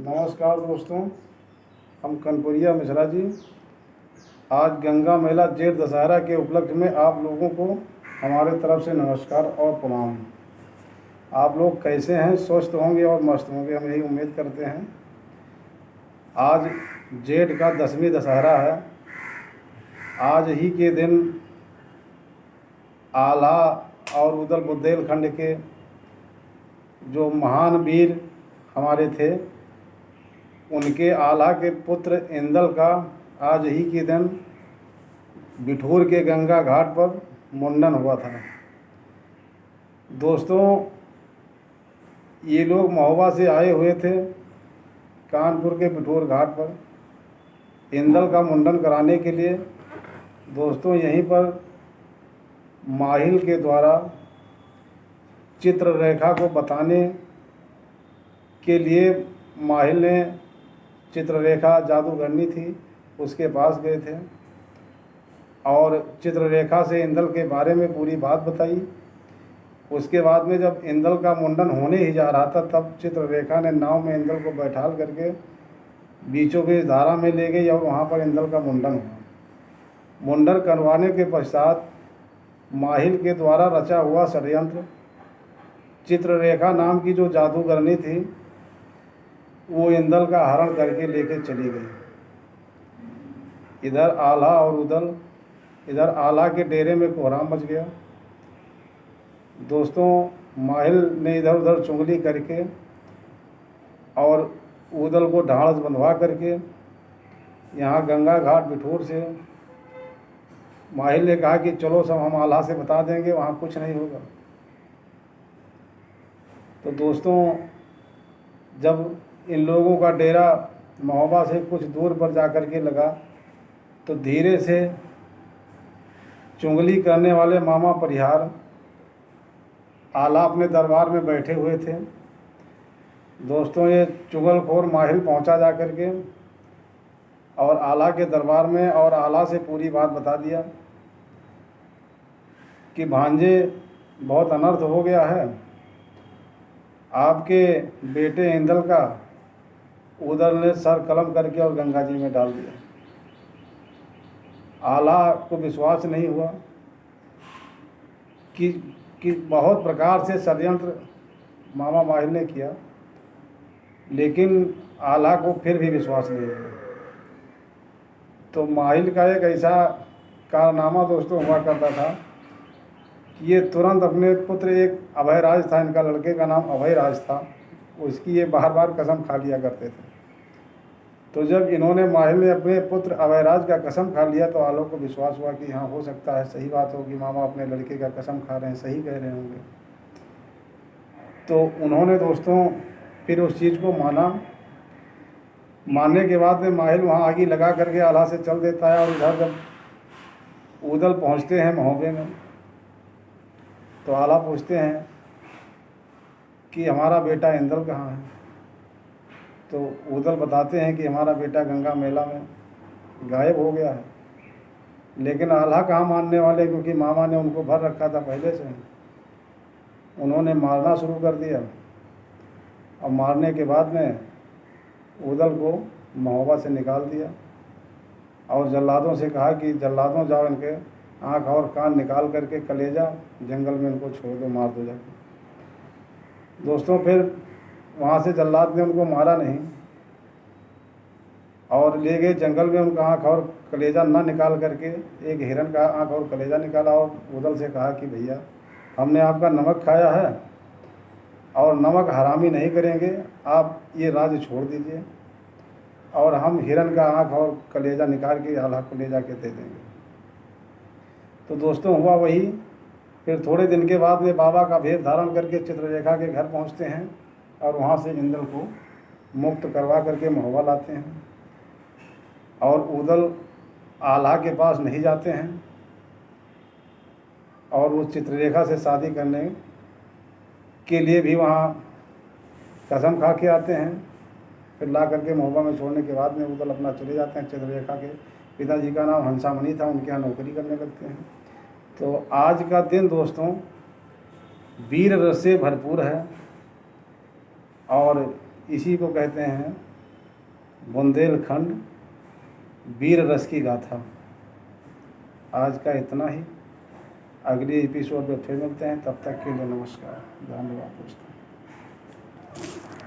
नमस्कार दोस्तों, हम कनपुरिया मिश्रा जी। आज गंगा मेला जेठ दशहरा के उपलक्ष्य में आप लोगों को हमारे तरफ से नमस्कार और प्रणाम। आप लोग कैसे हैं? स्वस्थ होंगे और मस्त होंगे, हम यही उम्मीद करते हैं। आज जेठ का 10वीं दशहरा है। आज ही के दिन आल्हा और उदल बुंदेलखंड के जो महान वीर हमारे थे, उनके आल्हा के पुत्र इंदल का आज ही के दिन बिठूर के गंगा घाट पर मुंडन हुआ था। दोस्तों, ये लोग महोबा से आए हुए थे कानपुर के बिठूर घाट पर इंदल का मुंडन कराने के लिए। दोस्तों, यहीं पर माहिल के द्वारा चित्ररेखा को बताने के लिए माहिल ने चित्ररेखा जादूगरनी थी, उसके पास गए थे और चित्ररेखा से इंदल के बारे में पूरी बात बताई। उसके बाद में जब इंदल का मुंडन होने ही जा रहा था, तब चित्ररेखा ने नाव में इंदल को बैठाल करके बीचों बीच धारा में ले गई और वहाँ पर इंदल का मुंडन हुआ। मुंडन करवाने के पश्चात माहिल के द्वारा रचा हुआ षड्यंत्र, चित्ररेखा नाम की जो जादूगरनी थी, वो इंदल का हरण करके लेके चली गई। इधर आल्हा और उदल, इधर आल्हा के डेरे में कोहराम मच गया। दोस्तों, माहिल ने इधर उधर चुंगली करके और उदल को ढाढ़स बंधवा करके यहाँ गंगा घाट बिठूर से माहिल ने कहा कि चलो सब हम आल्हा से बता देंगे, वहाँ कुछ नहीं होगा। तो दोस्तों, जब इन लोगों का डेरा महोबा से कुछ दूर पर जाकर के लगा, तो धीरे से चुंगली करने वाले मामा परिहार आल्हा अपने दरबार में बैठे हुए थे। दोस्तों, ये चुगलखोर माहिल पहुंचा जा कर के और आल्हा के दरबार में और आल्हा से पूरी बात बता दिया कि भांजे, बहुत अनर्थ हो गया है। आपके बेटे इंदल का उदल ने सर कलम करके और गंगा जी में डाल दिया। आल्हा को विश्वास नहीं हुआ कि बहुत प्रकार से षड्यंत्र मामा माहिल ने किया, लेकिन आल्हा को फिर भी विश्वास नहीं हुआ। तो माहिल का एक ऐसा कारनामा दोस्तों हुआ करता था कि ये तुरंत अपने पुत्र, एक अभयराज था, इनका लड़के का नाम अभयराज था, उसकी ये बार बार कसम खा लिया करते थे। तो जब इन्होंने, माहिल ने अपने पुत्र अभयराज का कसम खा लिया, तो आल्हा को विश्वास हुआ कि हाँ, हो सकता है सही बात होगी, मामा अपने लड़के का कसम खा रहे हैं, सही कह रहे होंगे। तो उन्होंने दोस्तों फिर उस चीज़ को माना। मानने के बाद में माहिल वहाँ आगे लगा करके आल्हा से चल देता है और इधर जब उदल पहुँचते हैं महोबे में, तो आल्हा पूछते हैं कि हमारा बेटा इंदल कहाँ है। तो उदल बताते हैं कि हमारा बेटा गंगा मेला में गायब हो गया है। लेकिन आल्हा कहाँ मानने वाले, क्योंकि मामा ने उनको भर रखा था पहले से। उन्होंने मारना शुरू कर दिया और मारने के बाद में उदल को महोबा से निकाल दिया और जल्लादों से कहा कि जल्लादों, जाओ इनके आँख और कान निकाल करके कलेजा जंगल में इनको छोड़ दो, मार दो जाके। दोस्तों, फिर वहाँ से जल्लाद ने उनको मारा नहीं और ले गए जंगल में। उनका आँख और कलेजा ना निकाल करके एक हिरन का आँख और कलेजा निकाला और उदल से कहा कि भैया, हमने आपका नमक खाया है और नमक हरामी नहीं करेंगे, आप ये राज छोड़ दीजिए और हम हिरन का आँख और कलेजा निकाल के आल्हा को ले जाके दे देंगे। तो दोस्तों, हुआ वही। फिर थोड़े दिन के बाद में बाबा का भेष धारण करके चित्ररेखा के घर पहुंचते हैं और वहां से इंदल को मुक्त करवा करके महोबा लाते हैं। और उदल आल्हा के पास नहीं जाते हैं और वो चित्ररेखा से शादी करने के लिए भी वहाँ कसम खा के आते हैं। फिर ला करके महोबा में छोड़ने के बाद में उदल अपना चले जाते हैं। चित्ररेखा के पिताजी का नाम हंसामणि था, उनके यहाँ नौकरी करने लगते हैं। तो आज का दिन दोस्तों वीर रस से भरपूर है और इसी को कहते हैं बुंदेलखंड वीर रस की गाथा। आज का इतना ही, अगली एपिसोड में फिर मिलते हैं, तब तक के लिए नमस्कार, धन्यवाद दोस्तों।